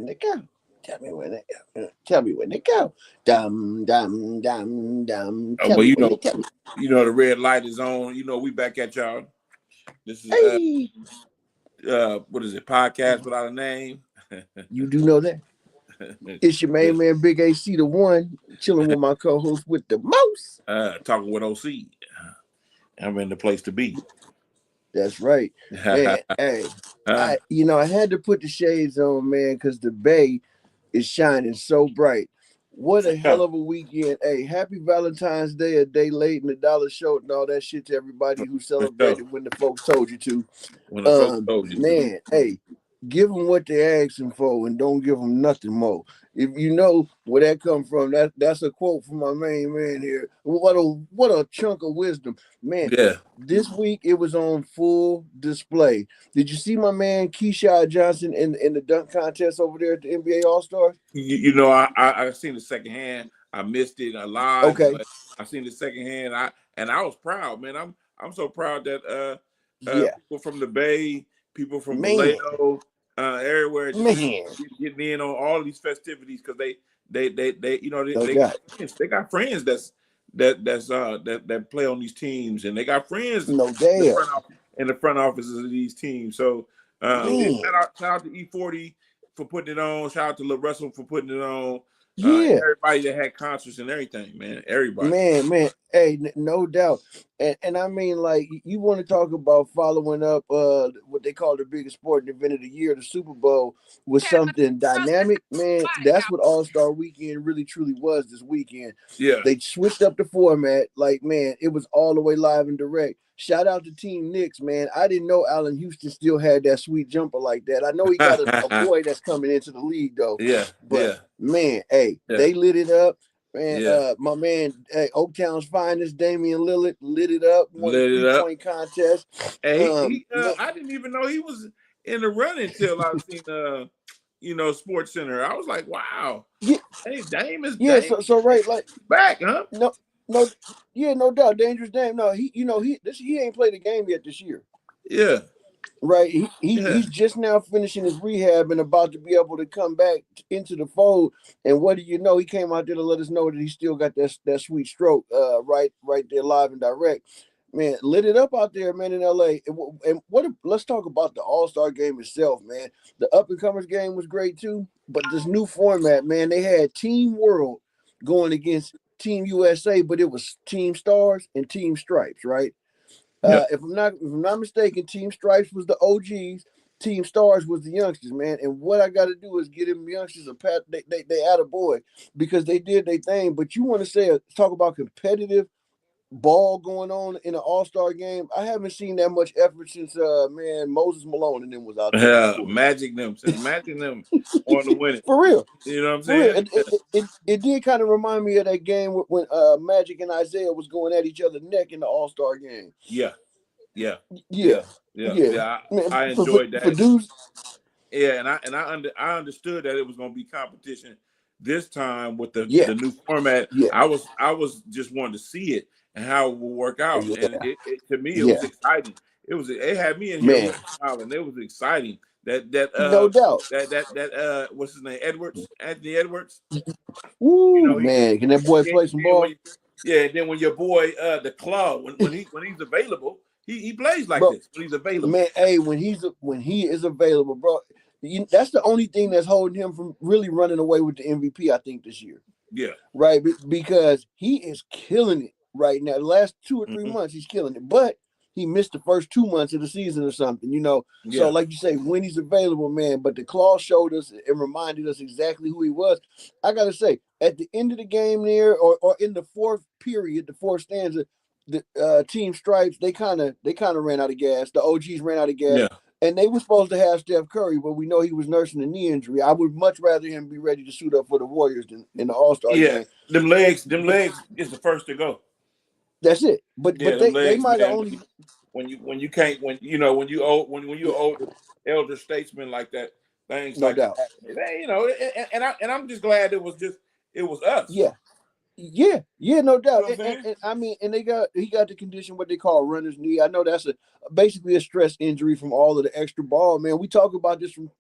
when they go. Tell me when they go. Tell me when they go. Dum dum dum dum. Oh, Tell well, me when they tell me. the red light is on. We back at y'all. This is Hey, what is it? Podcast without a name. you do know that. It's your main man, Big AC, the one, chilling with my co-host with the most. Talking with OC. I'm in the place to be. That's right. Man, hey, I had to put the shades on, man, because the Bay is shining so bright. What a hell of a weekend. Hey, happy Valentine's Day, a day late, and the dollar show and all that shit to everybody who celebrated when the folks told you to. When the folks told you Man, to. hey, give them what they're asking for and don't give them nothing more. If you know where that come from, that's a quote from my main man here. What a chunk of wisdom. Man, Yeah. this week it was on full display. Did you see my man Keyshawn Johnson in the dunk contest over there at the NBA All-Stars? I seen the second hand. I missed it a lot, Okay. but I seen the second hand. I was proud, man. I'm so proud that people from the Bay, people from Vallejo, everywhere just getting in on all these festivities because they got friends that play on these teams, and they got friends no doubt in the front offices of these teams. So shout out to E40 for putting it on. Shout out to Lil Russell for putting it on. Everybody that had concerts and everything, man. Everybody. Man. Hey, no doubt. And I mean, like, you want to talk about following up what they call the biggest sporting event of the year, the Super Bowl, with something dynamic, man. That's what All-Star Weekend really truly was this weekend. Yeah. They switched up the format. Like, man, it was all the way live and direct. Shout out to Team Knicks, man. I didn't know Allen Houston still had that sweet jumper like that. I know he got a boy that's coming into the league, though. Yeah. But, man, hey, they lit it up. Man, my man, Oaktown's finest, Damian Lillard, lit it up. Won the three-point contest. Hey, I didn't even know he was in the running until I seen Sports Center. I was like, wow. Yeah. Hey, Dame is so right, like back, huh? No doubt, Dangerous Dame. No, he ain't played a game yet this year. Yeah. Right. He's just now finishing his rehab and about to be able to come back into the fold. And what do you know? He came out there to let us know that he still got that sweet stroke right there live and direct. Man, lit it up out there, man, in LA. And let's talk about the All-Star game itself, man. The up-and-comers game was great too. But this new format, man, they had Team World going against Team USA, but it was Team Stars and Team Stripes, right? If I'm not mistaken, Team Stripes was the OGs, Team Stars was the youngsters, man. And what I got to do is get them youngsters a pat. They add a boy because they did their thing. But you want to talk about competitive ball going on in an All-Star game? I haven't seen that much effort since Moses Malone and them was out there. Magic them on the winning. For real. You know what I'm saying? It did kind of remind me of that game when Magic and Isaiah was going at each other neck in the All-Star game. Yeah. Man, I enjoyed that. For dudes. Yeah, and I understood that it was going to be competition this time with the new format. Yeah. I was just wanting to see it and how it will work out. Yeah. And to me it was exciting. It had me in here smiling. It was exciting. That no doubt. That what's his name? Anthony Edwards. Ooh, man, can that boy play some ball? Then when your boy the Claw, when he's available, he plays like this when he's available. Man, hey, when he is available, bro, that's the only thing that's holding him from really running away with the MVP, I think, this year. Yeah. Right, because he is killing it right now. The last 2 or 3 months, he's killing it. But he missed the first 2 months of the season or something, So, like you say, when he's available, man. But the Claw showed us and reminded us exactly who he was. I gotta say, at the end of the game there, or in the fourth period, the fourth stanza, the Team Stripes, they kind of ran out of gas. The OGs ran out of gas. Yeah. And they were supposed to have Steph Curry, but we know he was nursing a knee injury. I would much rather him be ready to suit up for the Warriors than in the All-Star game. Them legs is the first to go. That's it. But they might have only when you're old elder statesman like that, things no like doubt. That, and I'm just glad it was us. Yeah, no doubt. You know and I mean, and he got the condition what they call runner's knee. I know that's basically a stress injury from all of the extra ball, man. We talk about this from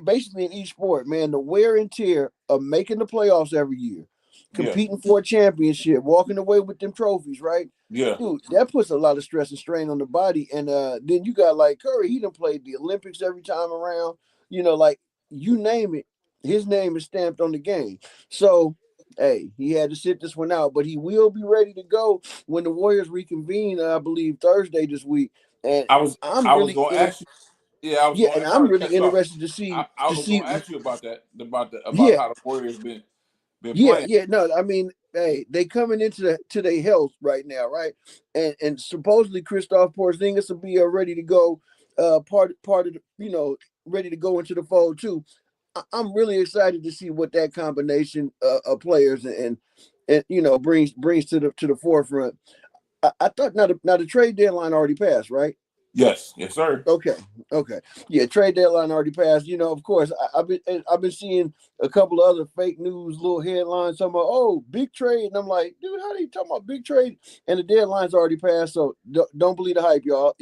basically in each sport, man, the wear and tear of making the playoffs every year, Yeah. competing for a championship, walking away with them trophies, right? Yeah. Dude, that puts a lot of stress and strain on the body. And then you got like Curry, he done played the Olympics every time around. Like you name it, his name is stamped on the game. So, hey, he had to sit this one out, but he will be ready to go when the Warriors reconvene, I believe, Thursday this week. And I was I'm I was really gonna ask you. Yeah, I was yeah, going. and I'm Sorry to really cut you off. interested to I, see I was going to ask you about that, about yeah, how the Warriors been yeah, playing. yeah. No, I mean, hey, they coming into their health right now, right? And supposedly Christoph Porzingis will be ready to go, part of the, ready to go into the fold too. I'm really excited to see what that combination of players and brings to the forefront. I thought now the trade deadline already passed, right? Yes, yes, sir. Okay, okay, yeah. Trade deadline already passed. Of course, I've been seeing a couple of other fake news little headlines talking about big trade, and I'm like, dude, how do you talking about big trade? And the deadline's already passed, so don't believe the hype, y'all.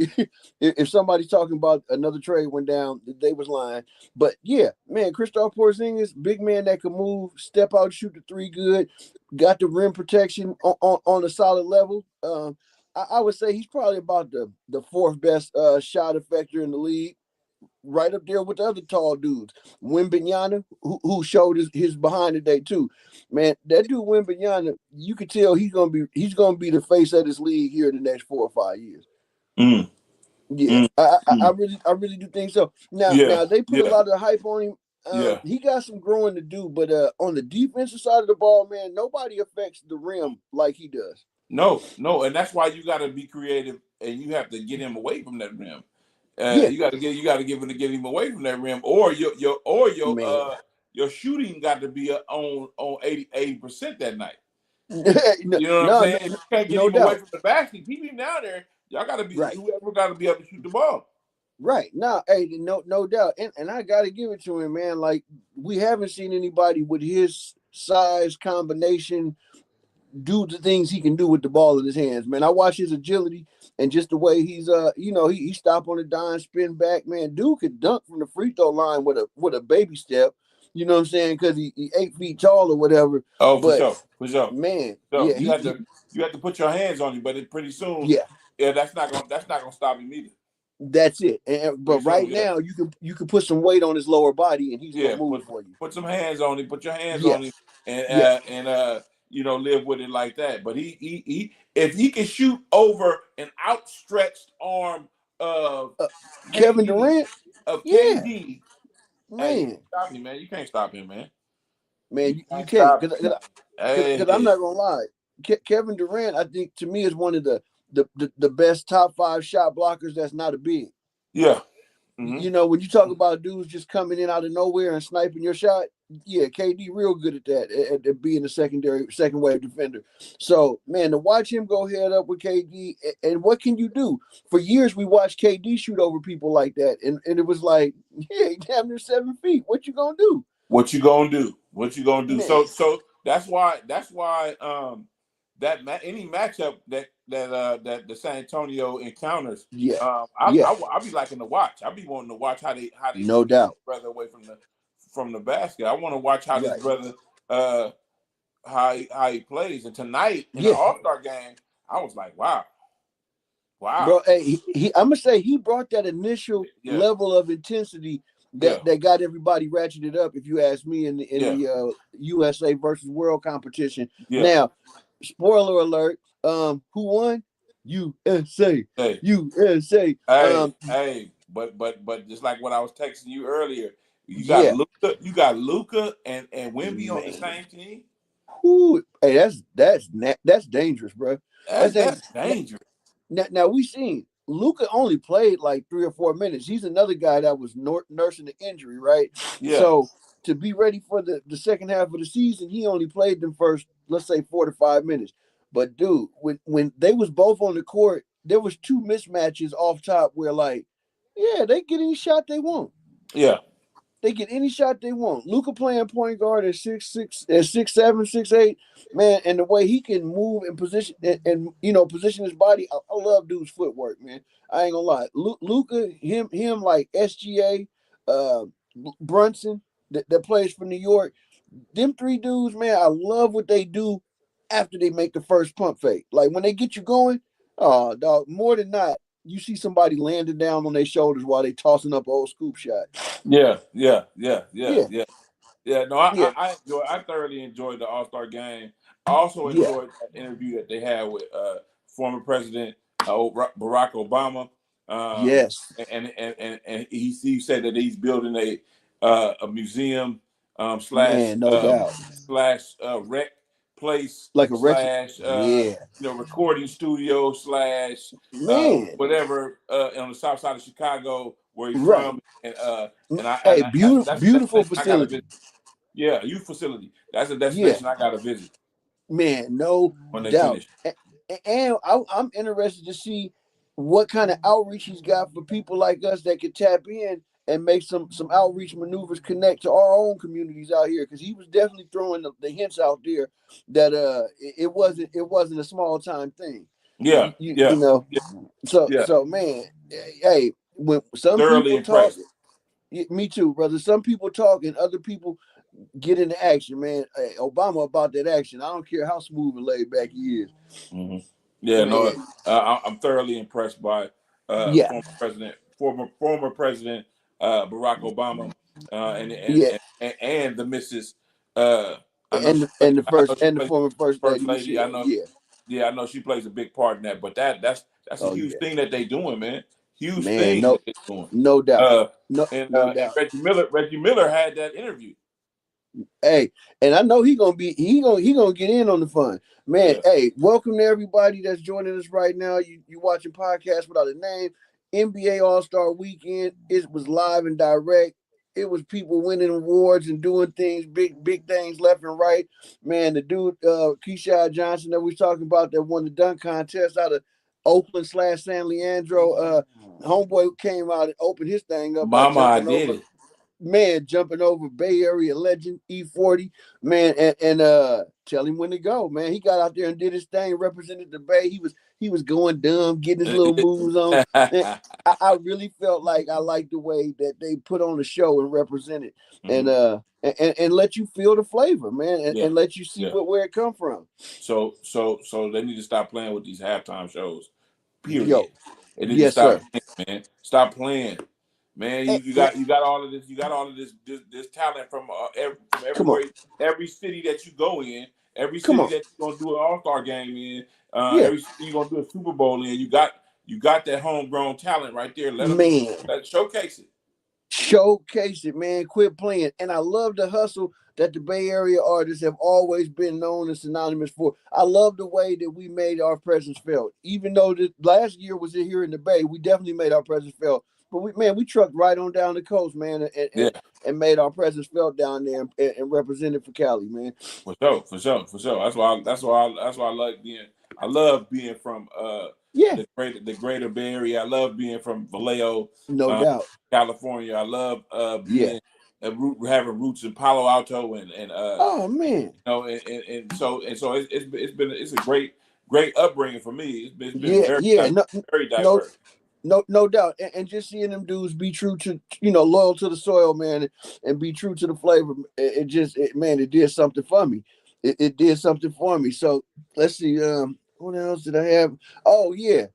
If somebody's talking about another trade went down, they was lying. But yeah, man, Christoph Porzingis, big man that can move, step out, shoot the three good, got the rim protection on a solid level. I would say he's probably about the fourth best shot effector in the league, right up there with the other tall dudes. Wembanyama, who showed his behind today too. Man, that dude Wembanyama, you could tell he's gonna be the face of this league here in the next 4 or 5 years. Mm, Yeah, mm, mm. I really do think so. Now, Yeah, now they put a yeah, lot of hype on him. yeah. He got some growing to do, but on the defensive side of the ball, man, nobody affects the rim like he does. No, no, and that's why you got to be creative, and you have to get him away from that rim. Yeah, You got to give him to get him away from that rim, or man. your shooting got to be on 80% that night. no, You know what I'm no, saying? If you can't get no him away doubt. from the basket, keep him down there. Y'all got to be Right, whoever got to be able to shoot the ball. right. Now, hey, no doubt. And I got to give it to him, man. Like, we haven't seen anybody with his size combination do the things he can do with the ball in his hands, man. I watch his agility and just the way he's he stop on the dime, spin back, man. Dude could dunk from the free throw line with a baby step. You know what I'm saying? Because he 8 feet tall or whatever. Oh, for But sure, for sure. man, So yeah, you have to put your hands on him, but pretty soon, yeah, yeah, that's not gonna stop him either. that's it. But Pretty right soon, yeah. now, you can put some weight on his lower body, and he's gonna Yeah, move for you. put some hands on him. Put your hands on him, Yes, and yes. live with it like that. But he if he can shoot over an outstretched arm of Kevin KD Durant, of yeah, KD, hey, you man, can't stop him, man. You can't stop him, man. You you can't can't stop. because I'm Hey, not gonna lie. Kevin Durant, I think to me is one of the best top five shot blockers. That's not a big. yeah. Mm-hmm. When you talk about dudes just coming in out of nowhere and sniping your shot, yeah, KD real good at that, at being a second wave defender. So, man, to watch him go head up with KD, and what can you do? For years, we watched KD shoot over people like that, and it was like, yeah, he damn near 7 feet. What you gonna do? What you gonna do? What you gonna do? Man, So that's why any matchup that the San Antonio encounters, yeah, yeah, I'll be liking to watch. I'll be wanting to watch how they no keep doubt. this brother away from the basket. I want to watch how this Right. brother how he plays. And tonight in the Yeah. All-Star game, I was like, wow, Bro, hey, I'm gonna say he brought that initial yeah, level of intensity yeah, that got everybody ratcheted up. If you ask me, in the yeah, USA versus World competition. yeah. Now, spoiler alert. Who won? USA. Hey, USA. but just like what I was texting you earlier, Yeah, You got Luca and Wimby on the man. same team. Who? Hey, that's dangerous, bro. That's dangerous. That's dangerous. Now we seen Luca only played like 3 or 4 minutes. He's another guy that was nursing the injury, right? Yeah, So to be ready for the second half of the season, he only played them first, let's say 4 to 5 minutes. But dude, when they was both on the court, there was two mismatches off top where like, yeah, they get any shot they want. yeah, They get any shot they want. Luca playing point guard at 6'6", at 6'7", 6'8", man, and the way he can move and position and position his body. I love dude's footwork, man. I ain't gonna lie. Luca, him like SGA, Brunson that plays for New York. Them three dudes, man, I love what they do after they make the first pump fake. Like when they get you going, oh dog, more than not, you see somebody landing down on their shoulders while they tossing up an old scoop shot. Yeah. Yeah. No, Yeah. I thoroughly enjoyed the All-Star game. I also Yeah. enjoyed that interview that they had with former President Barack Obama. Yes. And he said that he's building a museum Man, no doubt. slash rec place Like a Rex. slash Yeah. recording studio slash Man. whatever on the south side of Chicago where he's Right. from, and Hey, that's a beautiful destination I gotta facility. visit. Yeah, youth facility. That's a Yeah. destination I gotta visit Man, no when they doubt. finish. And I'm interested to see what kind of outreach he's got for people like us that could tap in and make some outreach maneuvers connect to our own communities out here, because he was definitely throwing the hints out there that it wasn't a small time thing. Yeah, You know, yeah. so man, hey, when some Thoroughly people talk, impressed. me too, brother. Some people talk and other people get into action, man. Hey, Obama about that action. I don't care how smooth and laid back he is. Mm-hmm. Yeah, no, Man, I'm thoroughly impressed by yeah, former President Barack Obama, yeah. and the Mrs. I know she And the I know first she and the plays former first first lady lady. I Michelle. know, Yeah. yeah, I know she plays a big part in that. But that's a Oh huge yeah. thing that they doing, man. Huge Man, thing no, that they doing. no doubt. Uh, No, no and doubt. Reggie Miller had that interview. Hey, and I know he gonna get in on the fun. Man, Yeah. hey, welcome to everybody that's joining us right now. You watching podcast without a name. NBA All-Star Weekend. It was live and direct. It was people winning awards and doing things, big things left and right. Man, the dude Keyshawn Johnson that we was talking about that won the dunk contest out of Oakland / San Leandro. Homeboy came out and opened his thing up by Mama, I jumping did over, it. man, jumping over Bay Area legend E40, man, and tell him when to go, man. He got out there and did his thing, represented the Bay. He was going dumb, getting his little moves on. And I really felt like I liked the way that they put on the show and represented, and and let you feel the flavor, man, Yeah, and let you see yeah. where it come from. So they need to stop playing with these halftime shows. Yo, Period. They need to yes, stop sir. playing, man. Stop playing, man. Eh, You got all of this. You got all of this talent from from come on, everywhere. Every city that you go in, every come city on. that you're gonna do an All Star game in, Yeah, every city you're gonna do a Super Bowl in. You got that homegrown talent right there. man. Showcase it. Showcase it, man. Quit playing. And I love the hustle that the Bay Area artists have always been known and synonymous for. I love the way that we made our presence felt. Even though the last year was here in the Bay, we definitely made our presence felt. But we trucked right on down the coast, man, Yeah, and made our presence felt down there and represented for Cali, man. for sure. That's why I like being. I love being from Yeah, the greater Bay Area. I love being from Vallejo, no uh, doubt. California. I love Yeah. being having roots in Palo Alto and Oh man. it's a great upbringing for me. It's been Yeah, yeah. very No, diverse. no doubt. And just seeing them dudes be true to, loyal to the soil, man, and be true to the flavor. Man, it did something for me. It did something for me. So let's see. What else did I have? Oh yeah.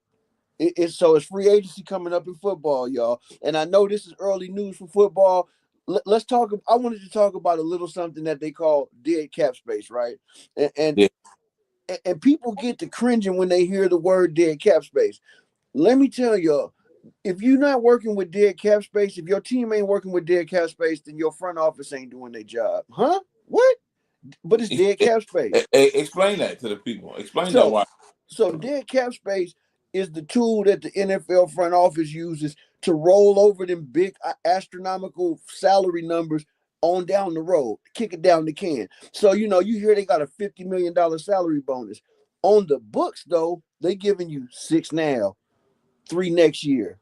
It's free agency coming up in football, y'all. And I know this is early news for football. Let's talk. I wanted to talk about a little something that they call dead cap space, right? And and, Yeah. and people get to cringing when they hear the word dead cap space. Let me tell you, if you're not working with dead cap space, if your team ain't working with dead cap space, then your front office ain't doing their job. Huh? What? But it's dead cap space. Explain that to the people. Explain that So, why. dead cap space is the tool that the NFL front office uses to roll over them big astronomical salary numbers on down the road, kick it down the can. So, you hear they got a $50 million salary bonus. On the books, though, they giving you 6 now, 3 next year,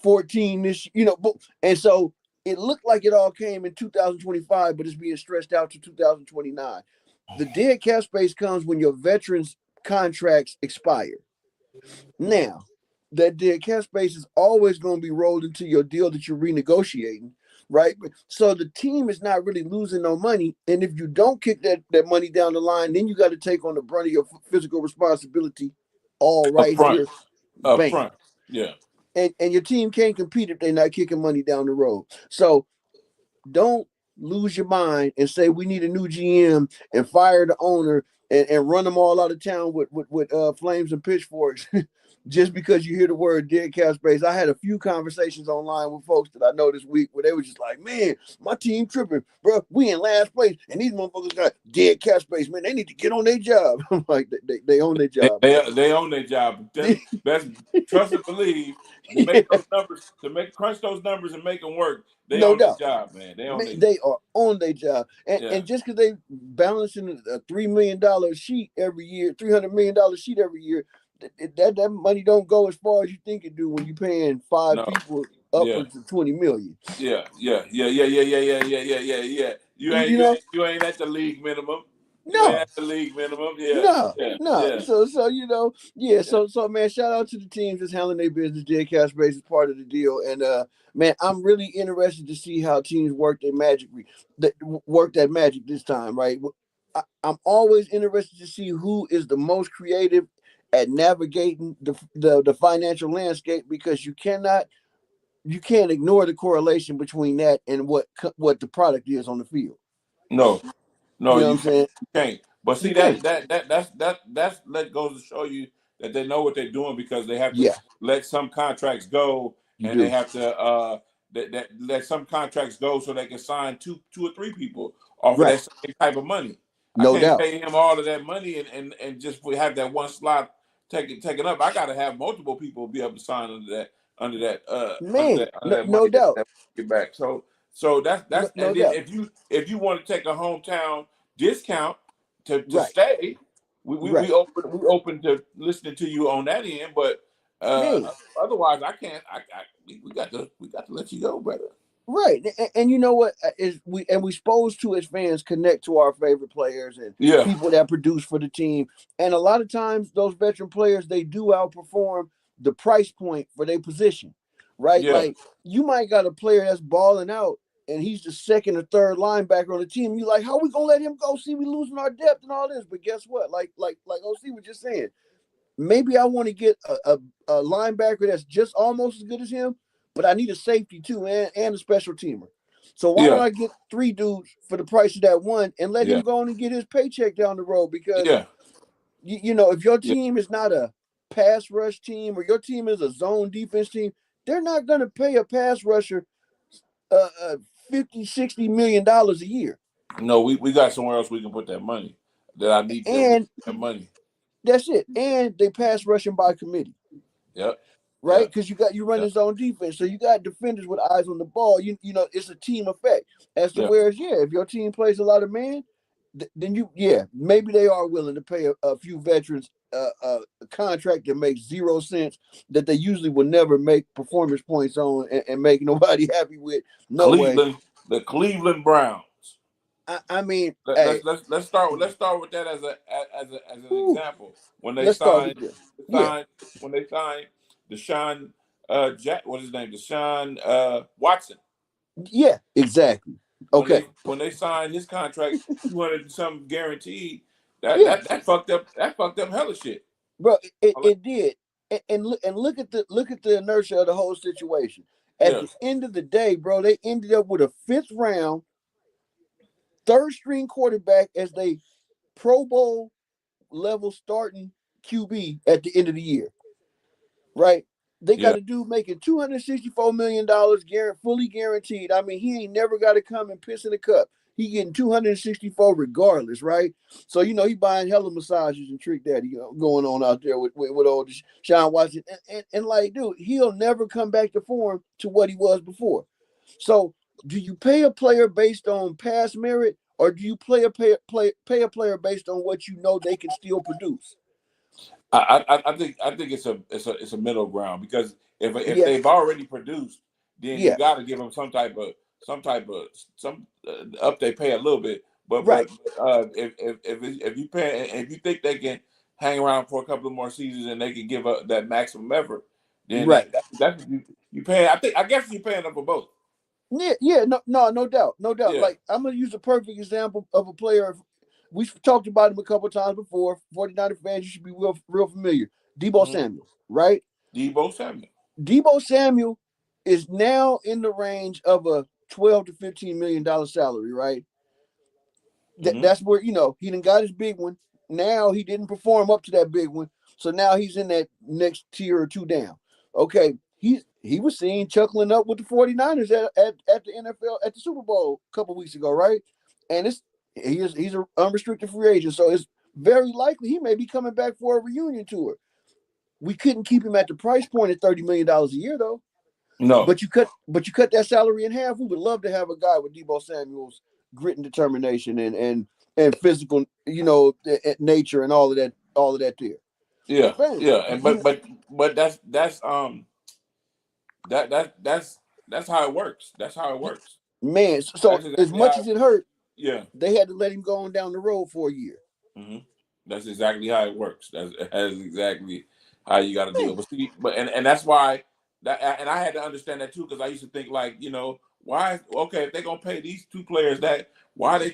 14 this, and so it looked like it all came in 2025, but it's being stretched out to 2029. The dead cap space comes when your veterans contracts expire. Now, that dead cap space is always going to be rolled into your deal that you're renegotiating. right? So the team is not really losing no money. And if you don't kick that money down the line, then you got to take on the brunt of your physical responsibility all right here. Up Bam. front. Yeah. And your team can't compete if they're not kicking money down the road. So don't lose your mind and say we need a new GM and fire the owner and run them all out of town with flames and pitchforks just because you hear the word dead cap space. I had a few conversations online with folks that I know this week where they were just like, man, my team tripping, bro. We in last place and these motherfuckers got dead cap space, man. They need to get on their job. I'm like, they own their job. They own their job. That's trust and believe. To crunch those numbers and make them work. They No own their doubt. job, man. They are on their job. And just because they balancing a $3 million sheet every year, $300 million sheet every year, that money don't go as far as you think it do when you're paying five people upwards of 20 million. Yeah. You ain't at the league minimum. No. You ain't at the league minimum. No. So So man, shout out to the teams that's handling their business. Dead cap space is part of the deal. And man, I'm really interested to see how teams work that magic this time, right? I'm always interested to see who is the most creative at navigating the financial landscape, because you can't ignore the correlation between that and what the product is on the field. No, you know what I'm saying? You can't. But see, that's that goes to show you that they know what they're doing, because they have to let some contracts go, they have to let some contracts go so they can sign two or three people off of that same type of money. No I can't doubt. pay him all of that money and just have that one slot taken up. I got to have multiple people be able to sign under that man. no doubt. Get back. So that's and then if you want to take a hometown discount to stay, we open to listening to you on that end, but otherwise I can't. We got to let you go, brother. Right, and you know what is we supposed to, as fans, connect to our favorite players and people that produce for the team, and a lot of times those veteran players, they do outperform the price point for their position, right? Like, you might got a player that's balling out and he's the second or third linebacker on the team. You like, how we gonna let him go? See, we losing our depth and all this, but guess what? Like OC was just saying, maybe I want to get a linebacker that's just almost as good as him, but I need a safety too and a special teamer. So why don't I get three dudes for the price of that one and let him go on and get his paycheck down the road? Because you know, if your team is not a pass rush team or your team is a zone defense team, they're not going to pay a pass rusher $50-60 million a year. No, we got somewhere else we can put that money that I need that money. That's it. And they pass rushing by committee. Yep. Right? Because you run his own defense. So you got defenders with eyes on the ball. You know, it's a team effect. As to whereas, if your team plays a lot of man, then maybe they are willing to pay a few veterans a contract that makes 0 sense, that they usually will never make performance points on and make nobody happy with. The Cleveland Browns. I mean, let's start with that as an example. When they signed Deshaun what's his name? Deshaun Watson. Yeah, exactly. Okay. When they signed his contract, 200 and something guaranteed, that fucked up hella shit. Bro, it did. And look at the inertia of the whole situation. At the end of the day, bro, they ended up with a 5th round, 3rd string quarterback as they Pro Bowl level starting QB at the end of the year. Right? They got a dude making $264 million fully guaranteed. I mean, he ain't never got to come and piss in the cup. He getting 264 regardless, right? So, you know, he buying hella massages and trick daddy, going on out there with old Sean Watson. And like, dude, he'll never come back to form to what he was before. So do you pay a player based on past merit, or do you pay a player based on what you know they can still produce? I think it's a middle ground, because if they've already produced, then you got to give them some type of up they pay a little bit. But if you pay, and if you think they can hang around for a couple of more seasons and they can give up that maximum effort, then that's you pay. I guess you're paying them for both. No doubt. Yeah. Like, I'm gonna use a perfect example of a player. We've talked about him a couple times before. 49er fans, you should be real familiar. Deebo Samuel, right? Deebo Samuel is now in the range of a $12 to $15 million salary, right? That's where, he done got his big one. Now he didn't perform up to that big one, so now he's in that next tier or two down. Okay, he was seen chuckling up with the 49ers at the NFL at the Super Bowl a couple weeks ago, right? And he's an unrestricted free agent, so it's very likely he may be coming back for a reunion tour. We couldn't keep him at the price point at $30 million a year, though. No. But you cut that salary in half. We would love to have a guy with Deebo Samuel's grit and determination and physical, nature and all of that there. Yeah, and but that's how it works. That's how it works. Man, so as much as it hurt, yeah, they had to let him go on down the road for a year. Mm-hmm. That's exactly how it works. That's exactly how you got to do it. But see, and that's why and I had to understand that too, because I used to think like, why? Okay, if they're gonna pay these two players that, why are they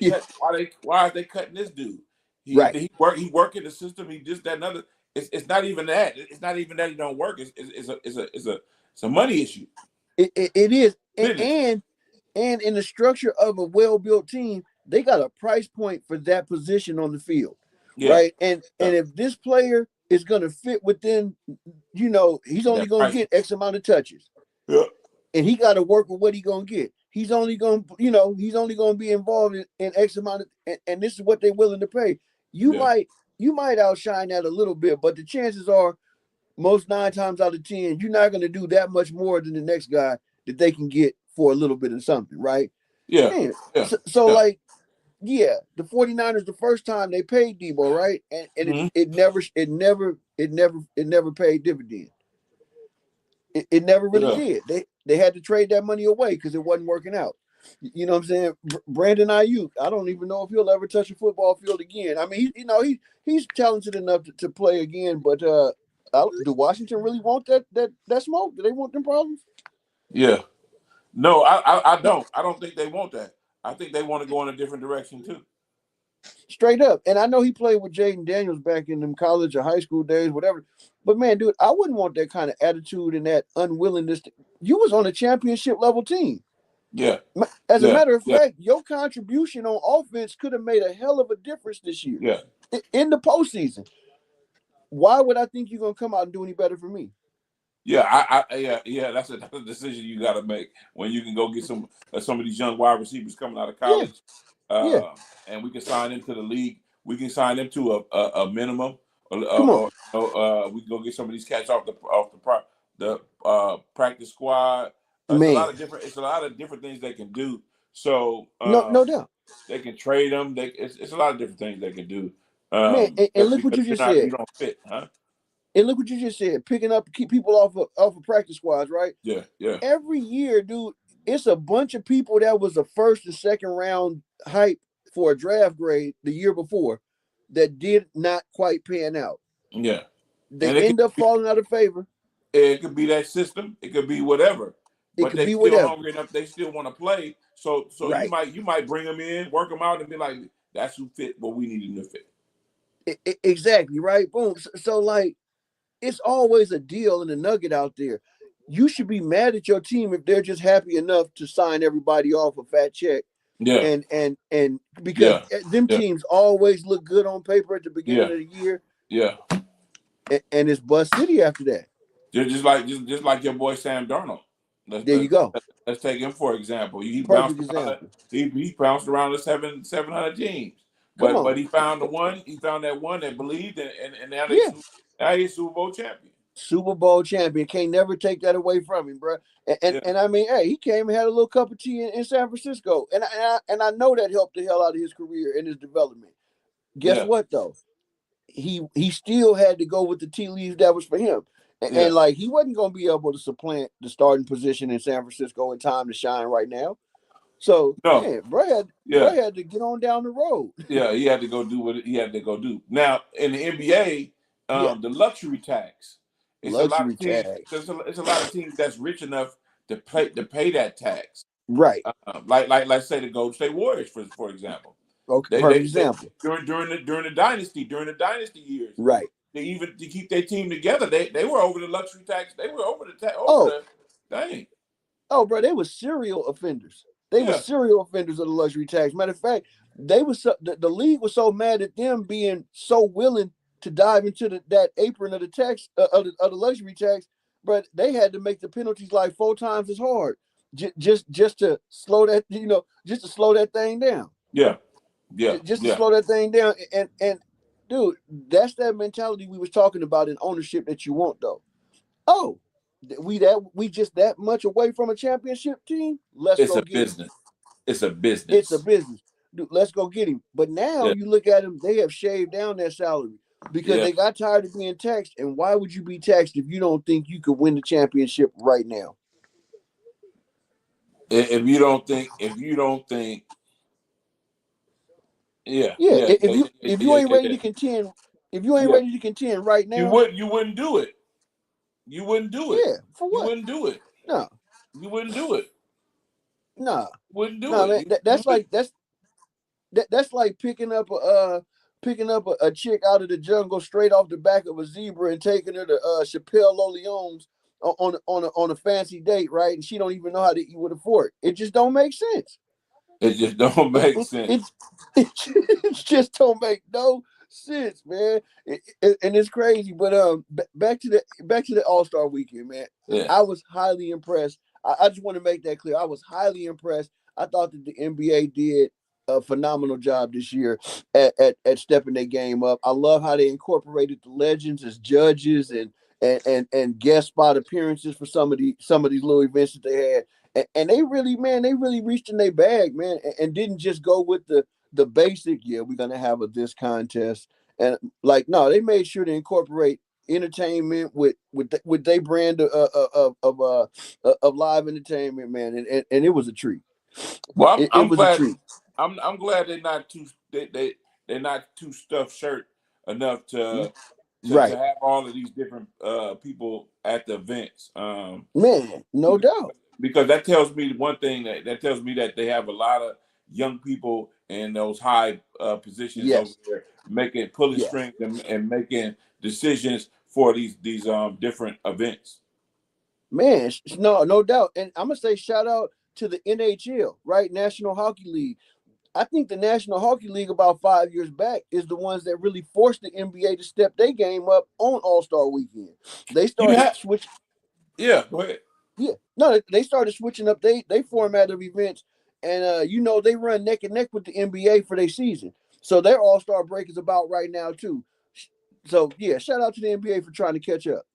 cutting this dude? He work in the system. He just that another. It's not even that. It's not even that he don't work. It's a money issue. It is, and in the structure of a well-built team, they got a price point for that position on the field, right? And if this player is going to fit within, he's only going to get X amount of touches, and he got to work with what he's going to get. He's only going to be involved in X amount of, and this is what they're willing to pay. You might outshine that a little bit, but the chances are, most 9 times out of 10, you're not going to do that much more than the next guy that they can get for a little bit of something, right? Yeah. So like, the 49ers, the first time they paid Deebo, right? And it never paid dividend. It never really did. They had to trade that money away because it wasn't working out. You know what I'm saying? Brandon Ayuk, I don't even know if he'll ever touch a football field again. I mean, he's talented enough to play again, but do Washington really want that smoke? Do they want them problems? Yeah. No, I don't. I don't think they want that. I think they want to go in a different direction too. Straight up. And I know he played with Jaden Daniels back in them college or high school days, whatever. But man, dude, I wouldn't want that kind of attitude and that unwillingness. You was on a championship level team. Yeah. As a matter of fact, your contribution on offense could have made a hell of a difference this year. Yeah. In the postseason. Why would I think you're gonna come out and do any better for me? Yeah, that's a decision you got to make when you can go get some of these young wide receivers coming out of college, and we can sign them to the league. We can sign them to a minimum, we can go get some of these cats off the practice squad. It's a lot of different things they can do. So no doubt they can trade them. It's a lot of different things they can do. And look what you just said. You don't fit, huh? And look what you just said, picking up keep people off of practice squads, right? Yeah. Every year, dude, it's a bunch of people that was a first and second round hype for a draft grade the year before that did not quite pan out. Yeah. They end up falling out of favor. It could be that system. It could be whatever. But they still hungry enough. They still want to play. So you might bring them in, work them out, and be like, that's who fit what we need them to fit. Exactly, right? Boom. So like, it's always a deal and a nugget out there. You should be mad at your team if they're just happy enough to sign everybody off a fat check. Yeah. And because them teams always look good on paper at the beginning of the year. Yeah. And it's bust city after that. Just like your boy Sam Darnold. You go. Let's take him for example. He bounced around the 700 teams. But he found that one that believed, and now he's Super Bowl champion. Super Bowl champion. Can't never take that away from him, bro. And I mean, hey, he came and had a little cup of tea in San Francisco, and I know that helped the hell out of his career and his development. Guess what though? He still had to go with the tea leaves that was for him, and like he wasn't going to be able to supplant the starting position in San Francisco in time to shine right now. So, man, bro had to get on down the road. Yeah, he had to go do what he had to go do. Now, in the NBA, the luxury tax. It's a lot of teams that's rich enough to pay that tax. Right. Like say the Golden State Warriors for example. Okay, perfect example. During the dynasty years, right? Even to keep their team together, they were over the luxury tax. They were over the thing. Oh, bro, they were serial offenders. They were serial offenders of the luxury tax. Matter of fact, they was the league was so mad at them being so willing to dive into that apron of the tax of the luxury tax, but they had to make the penalties like 4 times as hard, just to slow that just to slow that thing down. Just to slow that thing down. And dude, that's that mentality we was talking about in ownership that you want though. Oh, we just that much away from a championship team. Let's go get him. It's a business. It's a business. Dude, let's go get him. But now you look at him, they have shaved down their salary because they got tired of being taxed. And why would you be taxed if you don't think you could win the championship right now? If you don't think, If you ain't ready to contend, if you ain't ready to contend right now, you wouldn't do it. You wouldn't do it. Yeah, for what? You wouldn't do it. No, you wouldn't do it. No, wouldn't do it. Man, that's like picking up a chick out of the jungle straight off the back of a zebra and taking her to Chappelle O'Leon's on a fancy date, right? And she don't even know how to eat with a fork. It just don't make sense. It just don't make sense. It just don't make no sense, man. And it's crazy. But back to the All-Star weekend, man. Yeah. I was highly impressed. I just want to make that clear. I was highly impressed. I thought that the NBA did a phenomenal job this year at stepping their game up. I love how they incorporated the legends as judges and guest spot appearances for some of these little events that they had. And they really reached in their bag, man, and didn't just go with the basic, we're gonna have this contest. And no, they made sure to incorporate entertainment with their brand of live entertainment, man, and it was a treat. Well, I'm glad. A treat. I'm glad they're not too stuffed shirt enough to have all of these different people at the events. Man, no doubt. Because that tells me one thing that tells me that they have a lot of young people in those high positions over there pulling strings and making decisions for these different events. Man, no doubt. And I'm gonna say shout out to the NHL, right? National Hockey League. I think the National Hockey League about 5 years back is the ones that really forced the NBA to step their game up on All-Star weekend. They started switching. Yeah, go ahead. Yeah, no, they started switching up they format of events, and they run neck and neck with the NBA for their season. So their All-Star break is about right now too. So yeah, shout out to the NBA for trying to catch up.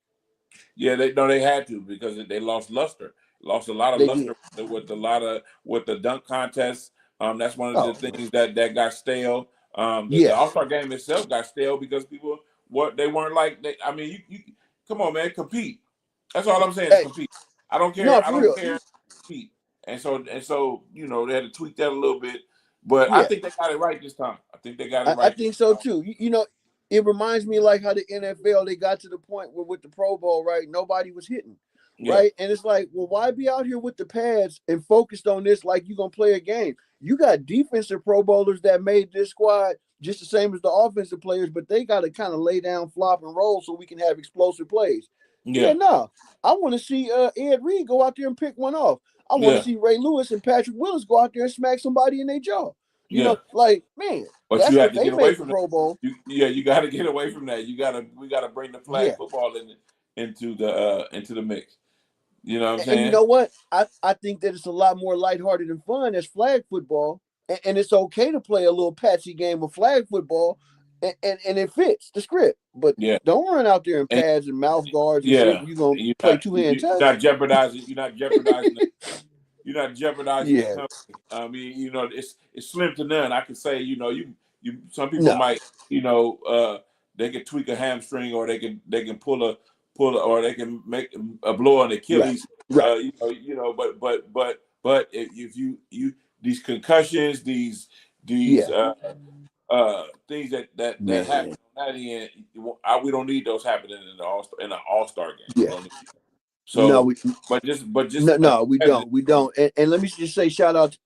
Yeah, they had to because they lost luster, lost a lot of luster with the dunk contests. That's one of the things that got stale. The All-Star game itself got stale because people they weren't like. You come on, man, compete. That's all I'm saying. Compete. I don't care. I don't care. Compete. And so they had to tweak that a little bit, but I think they got it right this time. I think they got it right. I think so too. It reminds me like how the NFL, they got to the point where with the Pro Bowl, right? Nobody was hitting, right? And it's like, well, why be out here with the pads and focused on this like you're going to play a game? You got defensive Pro Bowlers that made this squad just the same as the offensive players, but they got to kind of lay down, flop, and roll so we can have explosive plays. No. I want to see Ed Reed go out there and pick one off. I want to see Ray Lewis and Patrick Willis go out there and smack somebody in their jaw. You know, man. But that's you have to get away from Pro Bowl. You got to get away from that. We got to bring the flag football into the mix. You know what I'm saying? And you know what? I think that it's a lot more lighthearted and fun as flag football, and it's okay to play a little patchy game of flag football, and it fits the script. But don't run out there in pads and mouth guards and shit. You're gonna play two-hand touch. You're not jeopardizing. You're not jeopardizing. The company. It's slim to none. I can say, some people might, they can tweak a hamstring, or they can pull or they can make a blow on Achilles. Right. But if you these concussions, these things that happen on that end, we don't need those happening in the All-Star game. Yeah. So, no, but just no, we don't. And let me just say, shout out.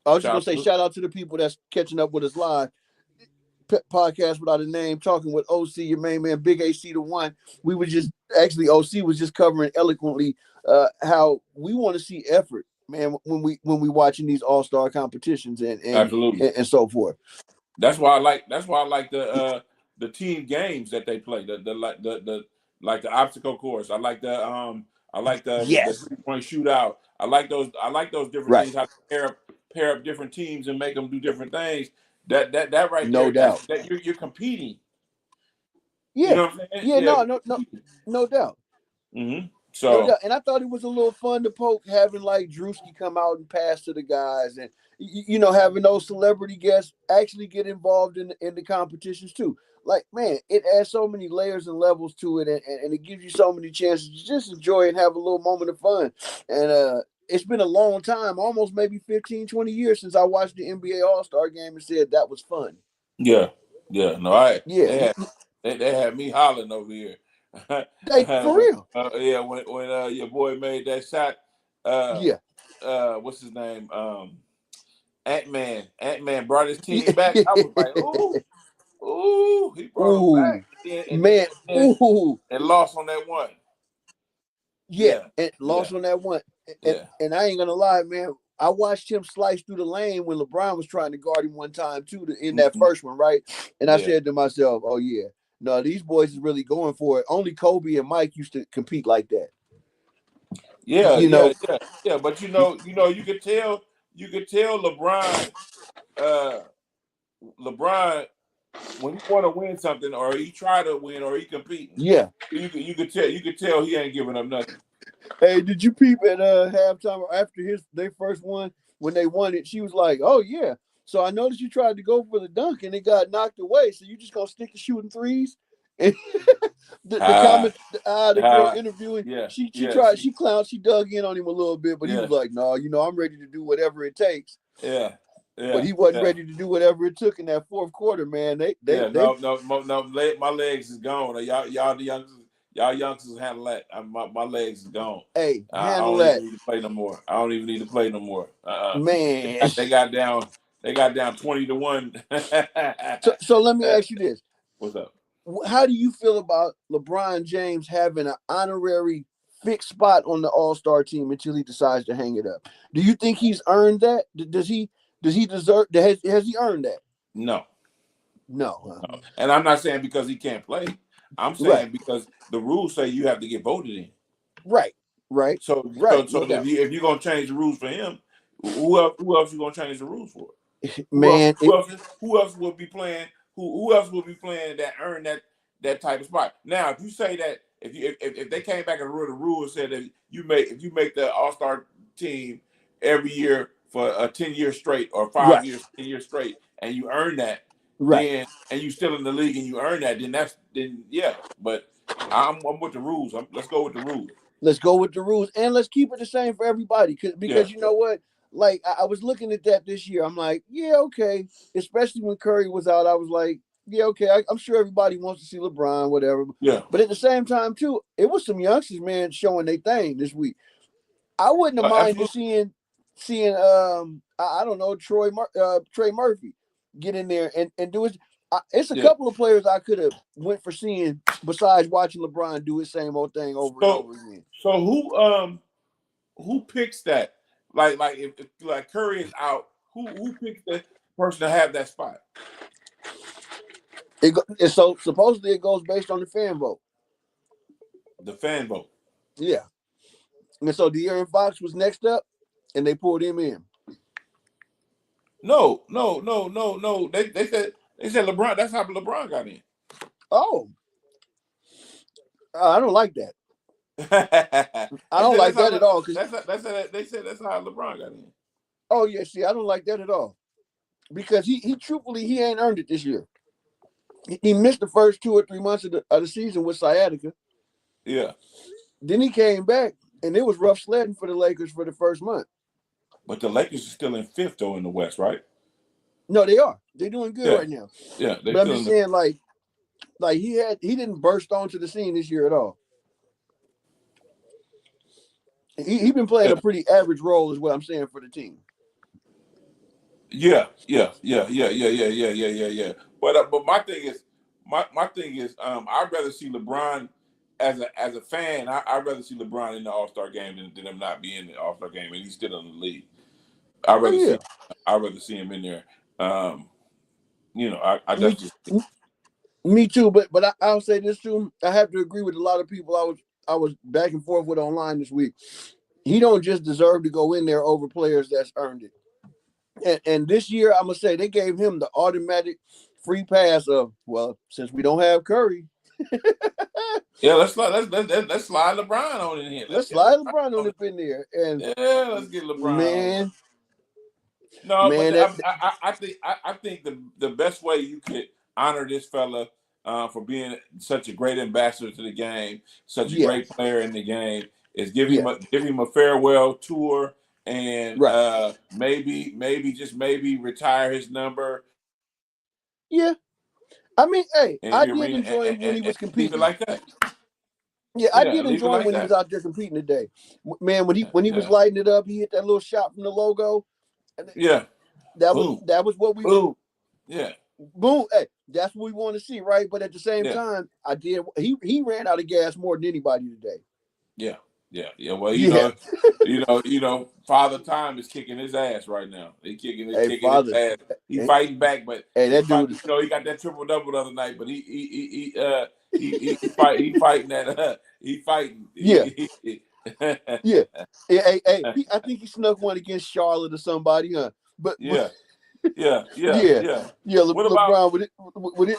I was just gonna say, shout out to the people that's catching up with us live. Podcast without a name, talking with OC, your main man, Big AC the One. We were just actually OC was just covering eloquently how we want to see effort, man, when we watching these all-star competitions and so forth. That's why I like the team games that they play, the obstacle course. I like the 3-point shootout. I like those different things, how to pair up different teams and make them do different things. That right no there, doubt. that you're competing. Yeah. You know what I'm saying? Yeah, no doubt. Mm-hmm. So, no doubt. And I thought it was a little fun to poke, having like Drewski come out and pass to the guys, and having those celebrity guests actually get involved in the competitions too. Like, man, it adds so many layers and levels to it, and it gives you so many chances to just enjoy and have a little moment of fun. And it's been a long time, almost maybe 15, 20 years since I watched the NBA All-Star game and said that was fun. Yeah. No, they had me hollering over here. For real. When your boy made that shot. What's his name? Ant-Man. Ant-Man brought his team back. I was like, ooh, he brought him back. And lost on that one. And lost on that one. And I ain't gonna lie, man. I watched him slice through the lane when LeBron was trying to guard him one time too in that first one, right? And I said to myself, "Oh yeah, no, these boys is really going for it." Only Kobe and Mike used to compete like that. Yeah. But you could tell LeBron. LeBron, when he want to win something, or he try to win, or he competing, you could tell he ain't giving up nothing. Hey, did you peep at halftime after they first won? When they won it, she was like, "Oh yeah." So I noticed you tried to go for the dunk and it got knocked away. So you just gonna stick to shooting threes? And the girl interviewing, she tried, she clowned, she dug in on him a little bit, but he was like, "No, I'm ready to do whatever it takes." But he wasn't ready to do whatever it took in that fourth quarter, man. My legs is gone. Y'all youngsters handle that. My legs is gone. Hey, I don't even need to play no more. I don't even need to play no more. Man, they got down 20-1. So let me ask you this: what's up? How do you feel about LeBron James having an honorary fixed spot on the All-Star team until he decides to hang it up? Do you think he's earned that? Does he deserve? Has he earned that? No. No. And I'm not saying because he can't play. I'm saying because the rules say you have to get voted in. Right. So if you're gonna change the rules for him, who else you gonna change the rules for? Man, who else will be playing? Who else will be playing that earn that type of spot? Now, if you say that if they came back and wrote the rule and said that if you make the All-Star team every year for 10 years straight or 5 years, 10 years straight, and you earn that, then and you still in the league and you earn that, then yeah. But I'm with the rules. Let's go with the rules. Let's go with the rules, and let's keep it the same for everybody. Because you know what? Like, I was looking at that this year. I'm like, yeah, okay. Especially when Curry was out, I was like, yeah, okay. I'm sure everybody wants to see LeBron, whatever. Yeah. But at the same time, too, it was some youngsters, man, showing their thing this week. I wouldn't have minded seeing I don't know, Trey Murphy get in there and do it. It's a couple of players I could have went for seeing besides watching LeBron do his same old thing over and over again. So who picks that? Like if Curry is out, who picks the person to have that spot? So supposedly it goes based on the fan vote. The fan vote. Yeah. And so De'Aaron Fox was next up, and they pulled him in. No. They said LeBron. That's how LeBron got in. Oh, I don't like that. I don't like that at all. They said that's how LeBron got in. Oh yeah, see, I don't like that at all, because he truthfully he ain't earned it this year. He missed the first 2 or 3 months of the season with sciatica. Yeah. Then he came back, and it was rough sledding for the Lakers for the first month. But the Lakers are still in 5th though in the West, right? No, they are. They're doing good right now. Yeah, but I'm just saying, like he didn't burst onto the scene this year at all. He's been playing a pretty average role, is what I'm saying, for the team. Yeah. But my thing is, I'd rather see LeBron as a fan. I'd rather see LeBron in the All-Star game than him not be in the All-Star game, and he's still in the league. I'd rather see him in there. I definitely. Me too, but I'll say this too. I have to agree with a lot of people I was back and forth with online this week. He don't just deserve to go in there over players that's earned it. And this year, I'm gonna say they gave him the automatic free pass of, well, since we don't have Curry. Yeah, let's slide LeBron on in here. Let's slide LeBron on up in there. And yeah, let's get LeBron. Man. On. No, man, but I think the best way you could honor this fella for being such a great ambassador to the game, such a great player in the game, is give him a farewell tour and maybe retire his number. Yeah, I mean, hey, I did enjoy him when he was competing like that. Yeah, I did enjoy him when he was out there competing today. Man, when he was lighting it up, he hit that little shot from the logo. Yeah, that was what we. Boom. Yeah. Boom. Hey, that's what we want to see, right? But at the same time, he ran out of gas more than anybody today. Yeah. Well, you know, Father Time is kicking his ass right now. He's kicking his ass. He's fighting back, but that dude, he got that triple-double the other night. But he fighting that. He fighting. Yeah. Yeah. Hey, I think he snuck one against Charlotte or somebody, huh? But yeah. What about with it?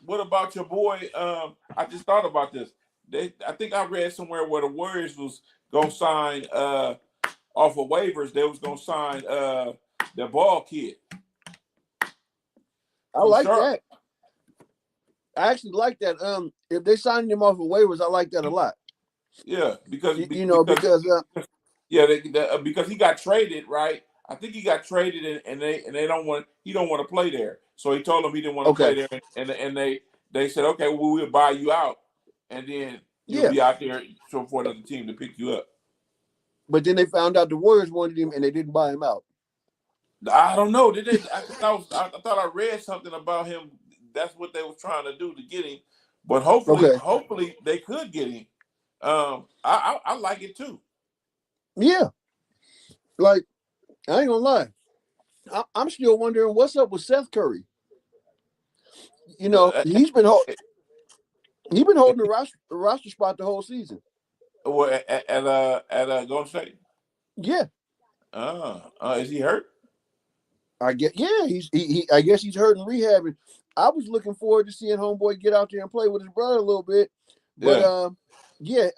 What about your boy? I just thought about this. I think I read somewhere where the Warriors was gonna sign off of waivers. They was gonna sign their ball kid. I like that. I actually like that. If they signed him off of waivers, I like that a lot. Yeah, because because he got traded, right? I think he got traded, and they don't want to play there. So he told them he didn't want to play there, and they said, okay, well, we'll buy you out, and then you'll be out there for another team to pick you up. But then they found out the Warriors wanted him, and they didn't buy him out. I don't know. Did they? I thought I read something about him. That's what they were trying to do to get him, but hopefully they could get him. I like it too. Yeah, like I ain't gonna lie, I'm still wondering what's up with Seth Curry. You know, he's been holding the roster spot the whole season. Well, at Golden State. Yeah. Is he hurt? I guess I guess he's hurt and rehabbing. I was looking forward to seeing homeboy get out there and play with his brother a little bit, but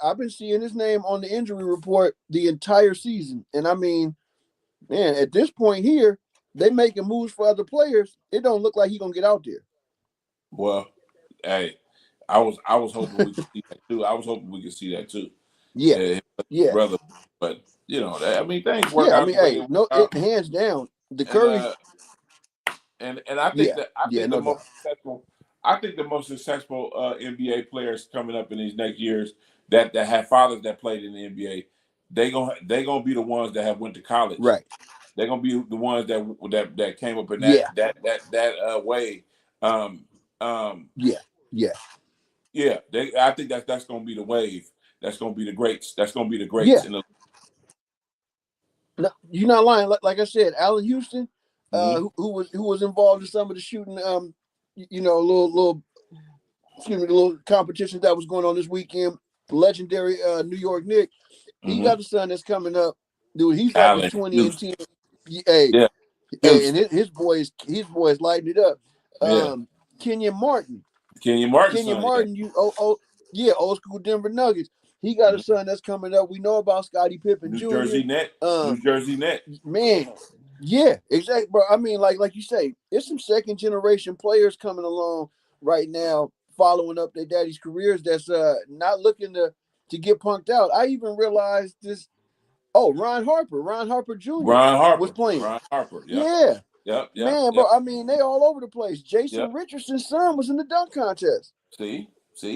I've been seeing his name on the injury report the entire season, and I mean, man, at this point here, they making moves for other players. It don't look like he's gonna get out there. Well, hey, I was hoping we could see that too. I was hoping we could see that too. Yeah, brother. But you know, I mean, things work out. I mean, hands down, the Curry. And I think the most successful NBA players coming up in these next years that have fathers that played in the NBA, they gonna be the ones that have went to college. Right. They're gonna be the ones that came up in that way. I think that's gonna be the wave. That's gonna be the greats. That's gonna be the greats. Yeah. No, you're not lying. Like I said, Allen Houston, who was involved in some of the shooting, little competitions that was going on this weekend. Legendary New York Knick. He got a son that's coming up. Dude, he's like 20 and 10. And his boy is lighting it up. Kenyon Martin, old school Denver Nuggets. He got a son that's coming up. We know about Scottie Pippen Jr. New Jersey Net. Man, yeah, exactly, bro. I mean, like you say, there's some second generation players coming along right now, following up their daddy's careers. That's not looking to get punked out. I even realized this. Oh, Ron Harper Jr. was playing. Ron Harper, yeah. Yep. Man, bro, I mean, they all over the place. Jason Richardson's son was in the dunk contest. See,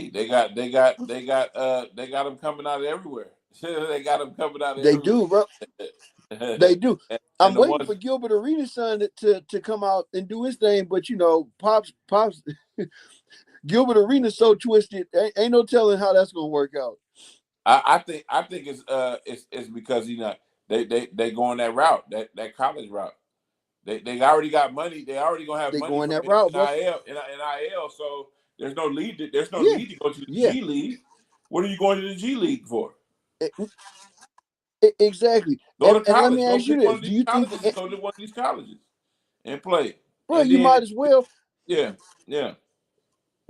they got them coming out of everywhere. They got them coming out of They do, bro. They do. I'm waiting for Gilbert Arenas' son to come out and do his thing, but Pops, Gilbert Arenas so twisted. Ain't no telling how that's gonna work out. I think it's because they going that route, that college route. They already got money. They already gonna have money going from that route, NIL. So there's no need to go to the G League. What are you going to the G League for? Exactly. Go to college. And let me ask you this: do you think go to one of these colleges and play? Bro, you might as well. Yeah.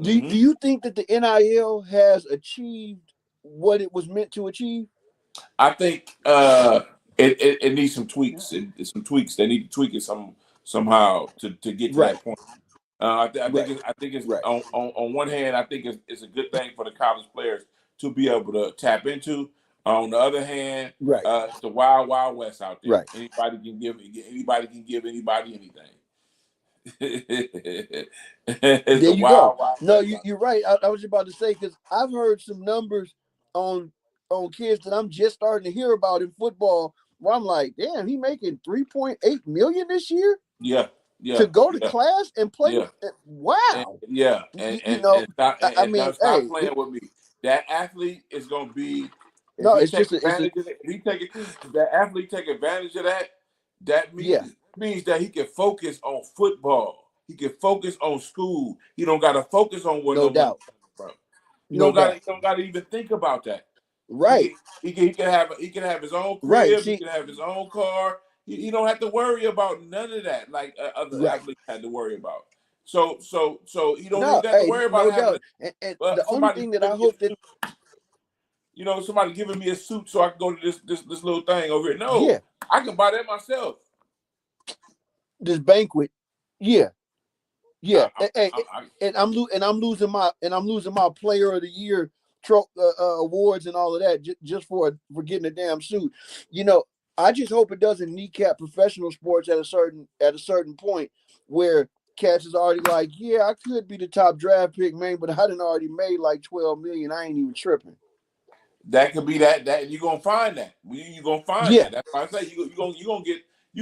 Do you think that the NIL has achieved what it was meant to achieve? I think it needs some tweaks. It's some tweaks. They need to tweak it somehow to get to that point. I think it's on one hand, I think it's a good thing for the college players to be able to tap into. On the other hand, it's the wild, wild west out there. Right. Anybody can give anybody anything. There you go. No, you're right. I was about to say, because I've heard some numbers on kids that I'm just starting to hear about in football, where I'm like, damn, he making $3.8 million this year. Yeah. To go to class and play. Yeah. Wow. Stop playing with me. That athlete is going to be. If that athlete take advantage of that, that means that he can focus on football. He can focus on school. He don't got to focus on what no doubt. You don't got to even think about that. Right. He can have his own crib. He can have his own car. He don't have to worry about none of that like other athletes had to worry about. So he don't even have to worry about having. And the only thing that I hope that somebody giving me a suit so I can go to this little thing over here. No, I can buy that myself. This banquet, and I'm losing my player of the year awards and all of that just for getting a damn suit. I just hope it doesn't kneecap professional sports at a certain point where cats is already like, yeah, I could be the top draft pick, man, but I done already made like $12 million. I ain't even tripping. That could be that you're gonna find that. You're gonna find that. That's why I say you're gonna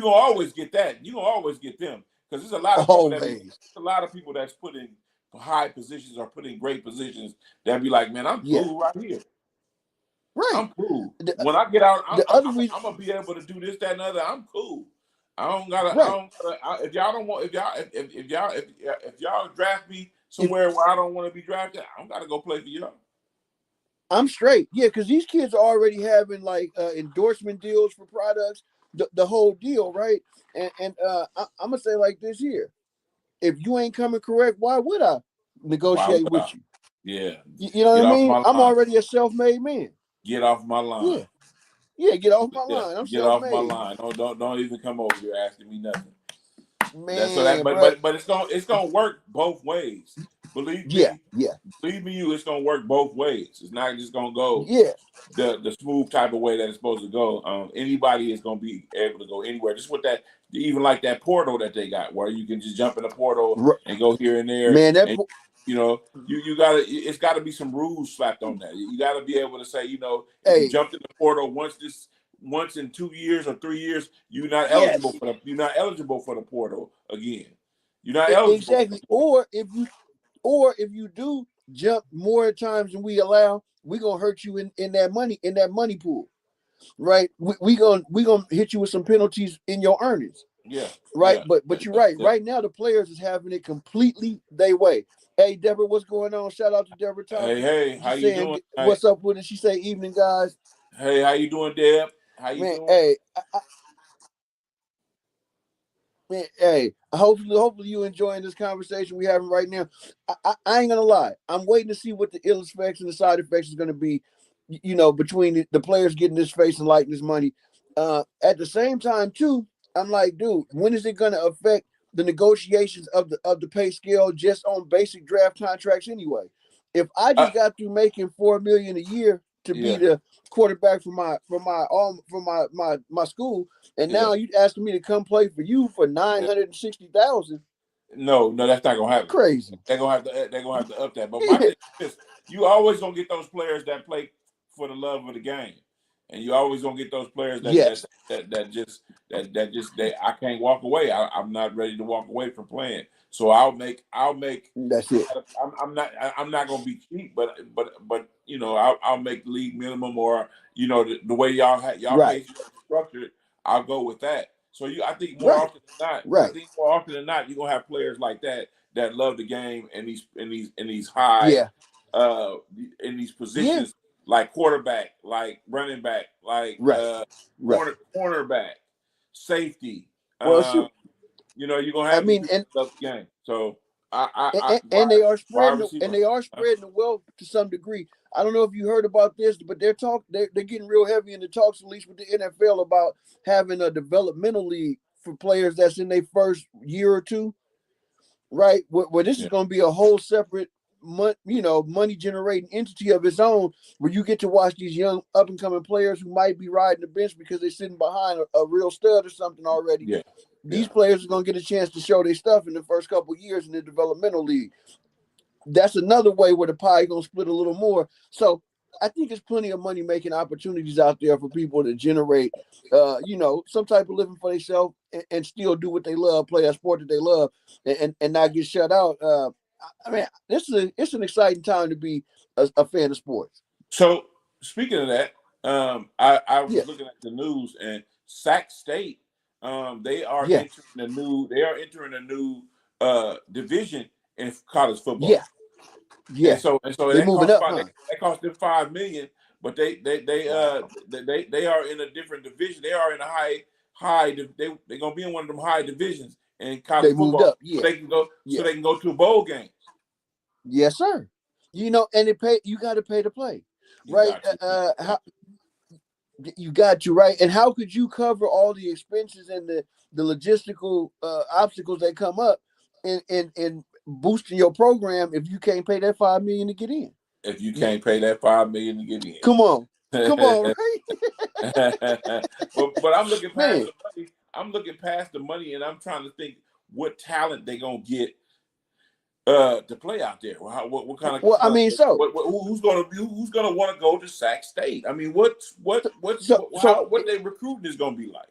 always get that. You're gonna always get them. Because there's a lot of people that's put in high positions or put in great positions that be like, man, I'm cool right here. Right. I'm cool. When I get out, I'm gonna be able to do this, that, and other. I'm cool. I don't gotta. If y'all don't want, if y'all draft me somewhere where I don't want to be drafted, I don't gotta go play for y'all. I'm straight. Yeah, because these kids are already having like endorsement deals for products, the whole deal, right? And I'm gonna say like this here: if you ain't coming correct, why would I negotiate with you? Yeah, you know what I mean. I'm already a self-made man. Get off my line. Yeah, get off my line. I'm get self-made. Off my line. Don't even come over here asking me nothing. Man, but it's gonna work both ways. Believe me. Believe me, it's gonna work both ways. It's not just gonna go the smooth type of way that it's supposed to go. Anybody is gonna be able to go anywhere. Just with that, even like that portal that they got, where you can just jump in the portal and go here and there. Man, you gotta. It's got to be some rules slapped on that. You got to be able to say, if you jumped in the portal once in 2 years or 3 years, you're not eligible for the portal again. You're not eligible. Exactly. Or if you do jump more times than we allow, we're gonna hurt you in that money pool. Right? We gonna hit you with some penalties in your earnings. Yeah. Right. Yeah. But you're right. Right now the players is having it completely their way. Hey Deborah, what's going on? Shout out to Deborah Thompson. Hey, how you doing? What's up with it? She say evening, guys. Hey, how you doing, Deb? How you doing? Hey, hey, hopefully you enjoying this conversation we having right now. I ain't gonna lie. I'm waiting to see what the ill effects and the side effects is gonna be, between the players getting this face and likeness money. At the same time, too, I'm like, dude, when is it gonna affect the negotiations of the pay scale just on basic draft contracts anyway? If I just got through making $4 million a year to be the quarterback for my school, and now you asking me to come play for you for $960,000. No, that's not gonna happen. Crazy. They're gonna have to up that. But my thing is, you always gonna get those players that play for the love of the game. and you always gonna get those players that Yes. that just I can't walk away. I'm not ready to walk away from playing. So I'll make. That's it. I'm not gonna be cheap, but you know I'll make league minimum, or you know the way y'all Right. pay structured. I'll go with that. So I think more Right. often than not, Right. I think more often than not, you're gonna have players like that love the game and these high Yeah. In these positions like quarterback, like running back, like Right. Right. cornerback, safety. Well, shoot. You know, you're gonna I have these mean, people that love the game. So and they are wide spreading receiver. the wealth to some degree. I don't know if you heard about this, but they're getting real heavy in the talks, at least with the NFL, about having a developmental league for players that's in their first year or two, right? Where this is going to be a whole separate money generating entity of its own, where you get to watch these young up and coming players who might be riding the bench because they're sitting behind a real stud or something already. Yeah. These players are going to get a chance to show their stuff in the first couple of years in the developmental league. That's another way where the pie is going to split a little more. So I think there's plenty of money-making opportunities out there for people to generate, some type of living for themselves and still do what they love, play a sport that they love, and not get shut out. I mean, it's an exciting time to be a fan of sports. So speaking of that, I was looking at the news, and Sac State, they are entering a new division in college football. Yeah. And so they moving up. That cost them $5 million, but they are in a different division. They are in a high. They're gonna be in one of them high divisions in college football. Moved up. So they can go. So they can go to a bowl game. Yes, sir. You got to pay to play, right? You got to, right? And how could you cover all the expenses and the logistical obstacles that come up in boosting your program if you can't pay that $5 million to get in? If you can't pay that $5 million to get in, come on, right? but I'm looking past the money. I'm looking past the money, and I'm trying to think what talent they gonna get to play out there. What kind of? Well, I mean, who's gonna want to go to Sac State? I mean, what they recruiting is gonna be like?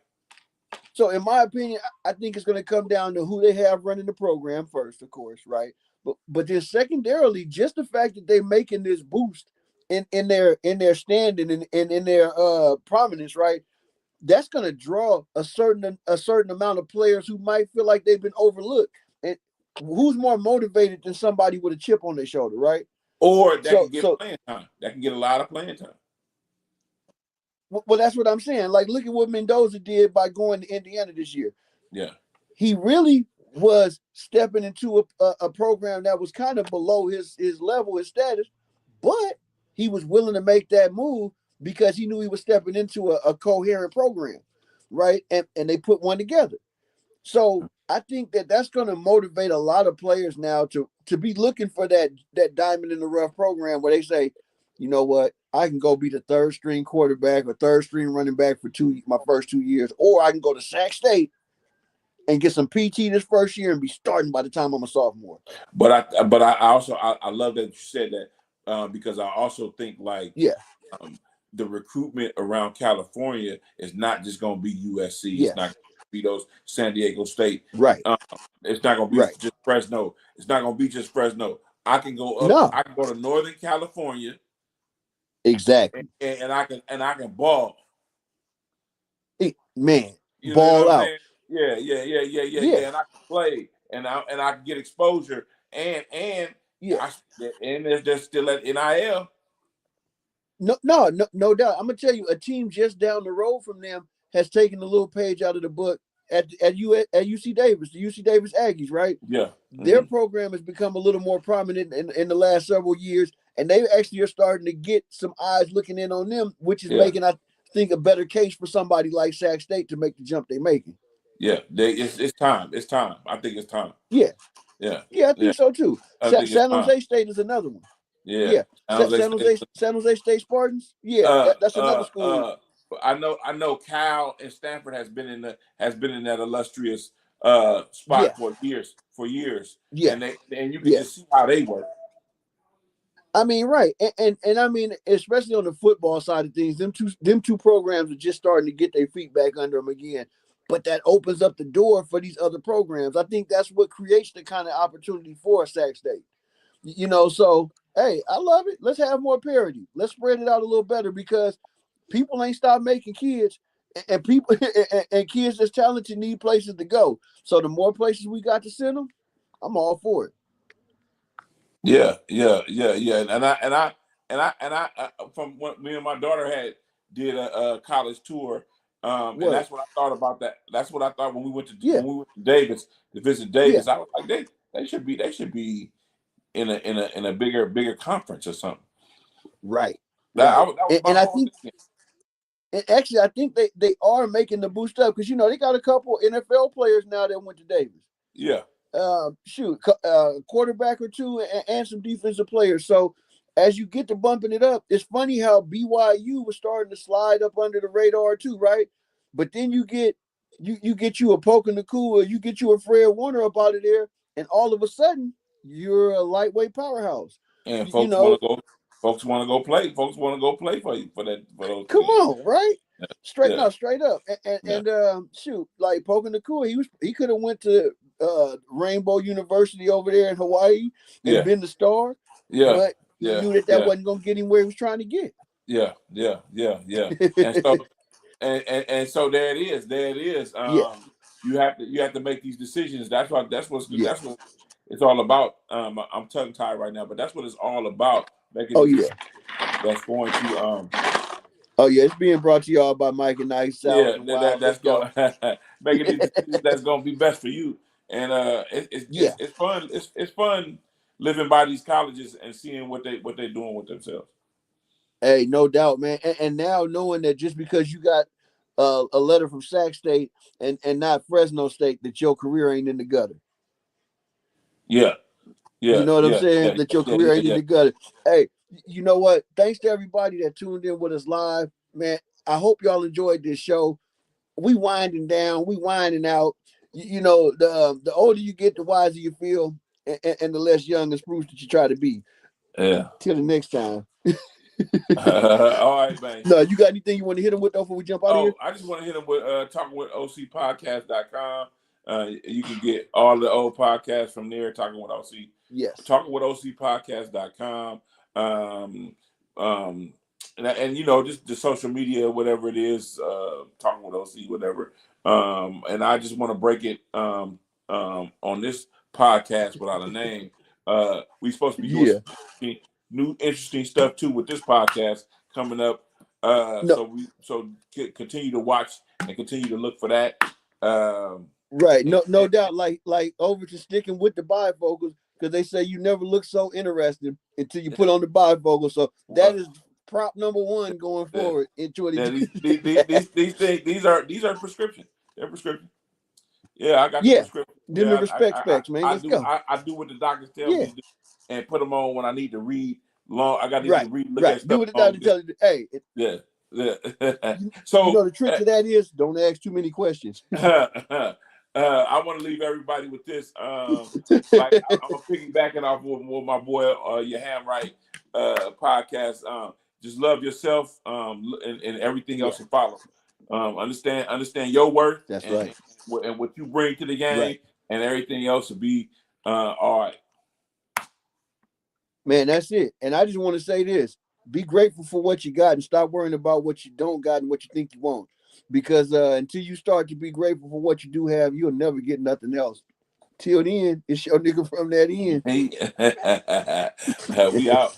So, in my opinion, I think it's going to come down to who they have running the program first, of course, right? But then secondarily, just the fact that they're making this boost in their standing and in their prominence, right? That's going to draw a certain amount of players who might feel like they've been overlooked. And who's more motivated than somebody with a chip on their shoulder, right? Or that can get playing time. That can get a lot of playing time. Well, that's what I'm saying. Like, look at what Mendoza did by going to Indiana this year. Yeah. He really was stepping into a program that was kind of below his level, his status, but he was willing to make that move because he knew he was stepping into a coherent program, right? And they put one together. So I think that's going to motivate a lot of players now to be looking for that diamond in the rough program where they say, you know what, I can go be the third string quarterback or third string running back for my first 2 years, or I can go to Sac State and get some PT this first year and be starting by the time I'm a sophomore. But I also love that you said that because I also think the recruitment around California is not just going to be USC. It's not going to be those San Diego State. Right. It's not going to be just Fresno. It's not going to be just Fresno. I can go up. No. I can go to Northern California. Exactly. And I can ball. Man, you ball out. Yeah. And I can play, and I can get exposure, and there's still at NIL. No doubt. I'm gonna tell you, a team just down the road from them has taken a little page out of the book at UC Davis, the UC Davis Aggies, right? Yeah. Their program has become a little more prominent in the last several years, and they actually are starting to get some eyes looking in on them, which is making, I think, a better case for somebody like Sac State to make the jump they're making. Yeah, it's time. It's time. I think it's time. Yeah. Yeah. Yeah, I think so too. San Jose State is another one. Yeah. San Jose State Spartans. Yeah, that's another school. I know Cal and Stanford has been in that illustrious spot for years. Yeah. And you can just see how they work. I mean, right, and I mean, especially on the football side of things, them two programs are just starting to get their feet back under them again. But that opens up the door for these other programs. I think that's what creates the kind of opportunity for Sac State. You know, so hey, I love it. Let's have more parity. Let's spread it out a little better because people ain't stopped making kids, and people and kids that's talented need places to go. So the more places we got to send them, I'm all for it. Yeah. And I from what me and my daughter did a college tour, and that's what I thought about that. That's what I thought when we went to Davis to visit Davis. I was like, they should be in a bigger conference or something. Right. That was my and I whole think. thing. And actually, I think they are making the boost up because they got a couple NFL players now that went to Davis. Yeah. Quarterback or two and some defensive players. So as you get to bumping it up, it's funny how BYU was starting to slide up under the radar too, right? But then you get you a Poke Nakua, you get you a Fred Warner up out of there, and all of a sudden you're a lightweight powerhouse. And folks want to go. Folks want to go play. Folks want to go play for you for those. Come on, right? Straight up. And shoot, like Poke Nakua, he could have went to Rainbow University over there in Hawaii and been the star. But he knew that wasn't gonna get him where he was trying to get. Yeah. And so and so there it is. You have to make these decisions. That's what it's all about. I'm tongue tied right now, but that's what it's all about. Making that's going to Oh yeah, it's being brought to y'all by Mike and Ice. That's going making these decisions that's going to be best for you. And it's fun. It's fun living by these colleges and seeing what they're doing with themselves. Hey, no doubt, man. And now knowing that just because you got a letter from Sac State and not Fresno State, that your career ain't in the gutter. Yeah. You know what I'm saying? That your career ain't in the gutter. Hey, you know what? Thanks to everybody that tuned in with us live, man. I hope y'all enjoyed this show. We winding down, we winding out. You know, the older you get, the wiser you feel, and the less young and spruce that you try to be. Yeah. Till the next time. All right, man. No, you got anything you want to hit them with though before we jump out of here? I just want to hit them with talking with OCpodcast.com. You can get all the old podcasts from there. Talking with OC. Yes. Talking with OCpodcast.com. And just the social media, whatever it is, talking with OC, whatever. And I just want to break it on this podcast without a name. We supposed to be doing new interesting stuff too with this podcast coming up. So continue to watch and continue to look for that. Right. No doubt. Like over to sticking with the bifocals because they say you never look so interesting until you put on the bifocal. So that is prop number one going forward in 2020. These are prescription. They're prescription. Yeah, I got the prescription. Then the respect specs, man. Let's go. I do what the doctors tell me to do and put them on when I need to read long. I got to read. Look at stuff. Do what the doctor tell you. Hey. Yeah. So the trick to that is don't ask too many questions. I want to leave everybody with this. I'm piggybacking off with my boy Yaham Wright podcast. Just love yourself and everything else to follow. Understand your worth. That's right. And what you bring to the game, and everything else will be all right. Man, that's it. And I just want to say this. Be grateful for what you got and stop worrying about what you don't got and what you think you want. Because until you start to be grateful for what you do have, you'll never get nothing else. Till then, it's your nigga from that end. We out.